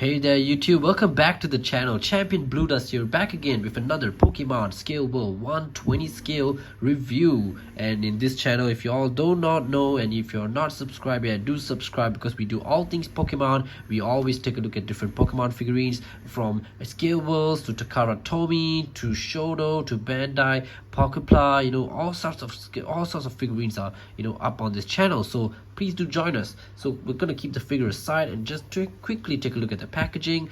Hey there YouTube, welcome back to the channel. Champion Blue Dust here, back again with another Pokemon Scale World 120 scale review. And in this channel, if you all do not know and if you're not subscribed yet, do subscribe because we do all things Pokemon. We always take a look at different Pokemon figurines from Scale Worlds to Takara Tomy to Shoto to Bandai, Pokepla, all sorts of figurines are up on this channel. So please do join us. So we're gonna keep the figure aside and just to quickly take a look at the packaging.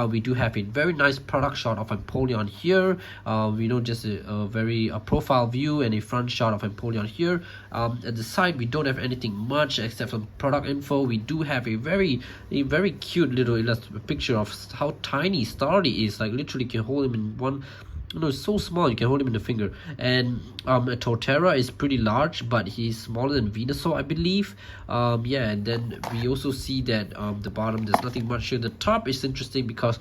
We do have a very nice product shot of Empoleon here. Just a very profile view and a front shot of Empoleon here. At the side, we don't have anything much except some product info. We do have a very cute little picture of how tiny Starly is. Like literally, can hold him in one. It's so small you can hold him in the finger. And Torterra is pretty large, but he's smaller than Venusaur, I believe. And then we also see that the bottom, there's nothing much here. The top is interesting because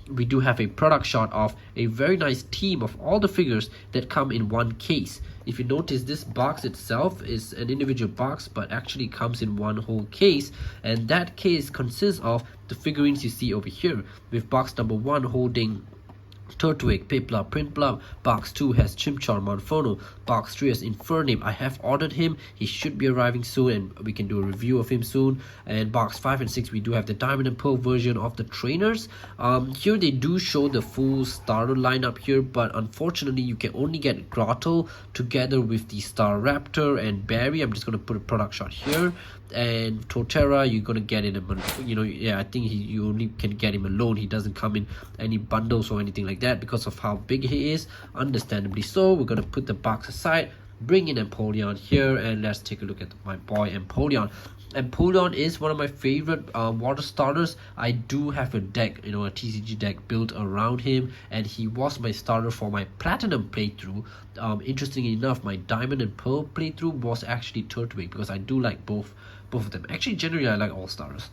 we do have a product shot of a very nice team of all the figures that come in one case. If you notice, this box itself is an individual box but actually comes in one whole case, and that case consists of the figurines you see over here, with box number 1 holding Turtwig, Piplup, Printblup. Box 2 has Chimchar, Monferno. Box 3 has Infernape. I have ordered him. He should be arriving soon and we can do a review of him soon. And box 5 and 6 we do have the Diamond and Pearl version of the trainers. Here they do show the full starter lineup here, but unfortunately you can only get Grotto together with the Staraptor and Barry. I'm just going to put a product shot here. And Torterra, you're gonna get it I think you only can get him alone. He doesn't come in any bundles or anything like that because of how big he is, understandably so. We're gonna put the box aside, bring in Empoleon here, and let's take a look at my boy Empoleon. Empoleon is one of my favorite water starters. I do have a deck, a TCG deck built around him, and he was my starter for my Platinum playthrough. Interestingly enough, my Diamond and Pearl playthrough was actually Turtwig because I do like both of them. Actually, generally I like all starters.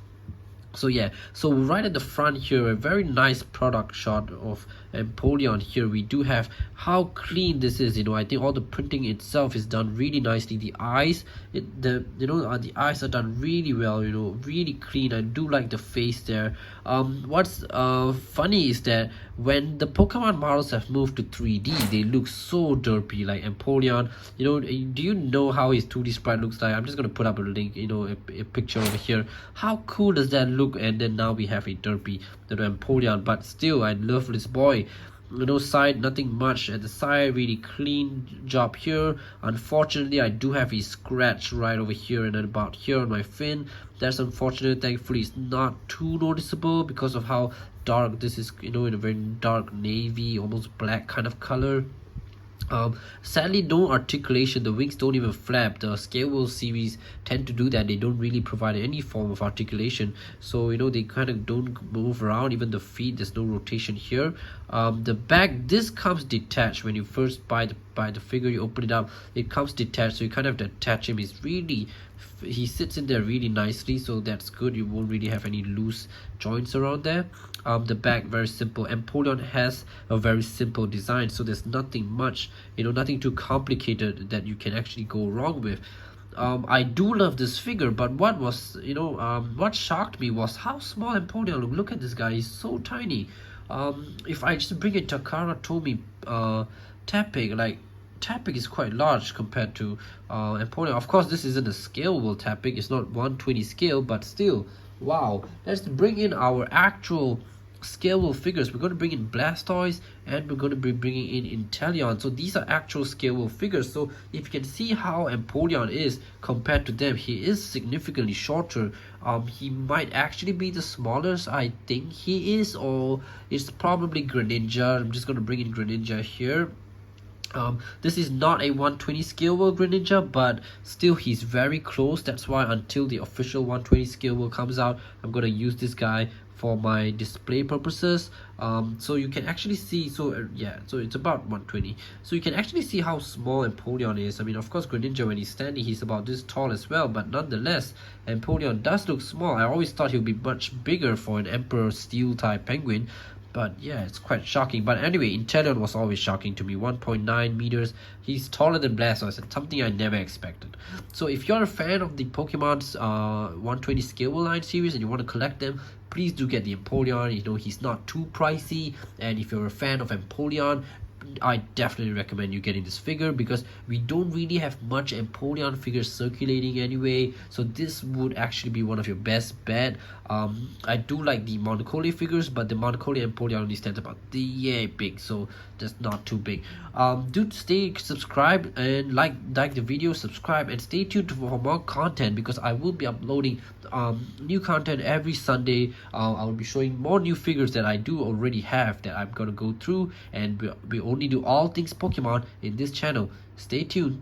So yeah, so right at the front here, a very nice product shot of Empoleon here. We do have how clean this is. I think all the printing itself is done really nicely. The eyes, the eyes are done really well. Really clean. I do like the face there. What's funny is that when the Pokemon models have moved to 3D, they look so derpy. Like Empoleon, do you know how his 2D sprite looks like? I'm just gonna put up a link, a picture over here. How cool does that look? And then now we have a derpy Empoleon, but still I love this boy. Side, nothing much at the side, really clean job here. Unfortunately, I do have a scratch right over here and then about here on my fin. That's unfortunate. Thankfully it's not too noticeable because of how dark this is, in a very dark navy, almost black kind of color. Sadly, no articulation. The wings don't even flap. The Scale World series tend to do that. They don't really provide any form of articulation, so they kind of don't move around. Even the feet, there's no rotation here. The back, this comes detached. When you first buy the figure, you open it up, it comes detached, so you kind of have to attach him. He sits in there really nicely, so that's good. You won't really have any loose joints around there. The back, very simple. Empoleon has a very simple design, so there's nothing much, nothing too complicated that you can actually go wrong with. I do love this figure, but what shocked me was how small Empoleon. Look at this guy, he's so tiny. If I just bring a Takara Tomy Tapig, Tapig is quite large compared to Empoleon. Of course, this isn't a Scale World Tapig. It's not 120 scale, but still, wow. Let's bring in our actual Scale World figures. We're going to bring in Blastoise and we're going to be bringing in Inteleon. So these are actual Scale World figures. So if you can see how Empoleon is compared to them, he is significantly shorter. He might actually be the smallest, I think he is, or it's probably Greninja. I'm just going to bring in Greninja here. This is not a 120 scale world Greninja, but still he's very close. That's why until the official 120 scale world comes out, I'm gonna use this guy for my display purposes. So you can actually see, so it's about 120, so you can actually see how small Empoleon is. I mean, of course, Greninja, when he's standing, he's about this tall as well, but nonetheless, Empoleon does look small. I always thought he would be much bigger for an Emperor Steel type penguin, But yeah, it's quite shocking. But anyway, Inteleon was always shocking to me. 1.9 meters. He's taller than Blastoise, and something I never expected. So if you're a fan of the Pokemon's 120 Scalable line series and you want to collect them, please do get the Empoleon. You know, he's not too pricey. And if you're a fan of Empoleon, I definitely recommend you getting this figure, because we don't really have much Empoleon figures circulating anyway, so this would actually be one of your best bet. I do like the Monocolia figures, but the Monocolia Empoleon only stands about the big, so that's not too big. Do stay subscribed and like the video, subscribe, and stay tuned for more content, because I will be uploading new content every Sunday. I will be showing more new figures that I do already have that I'm gonna go through, and we only do all things Pokemon in this channel. Stay tuned.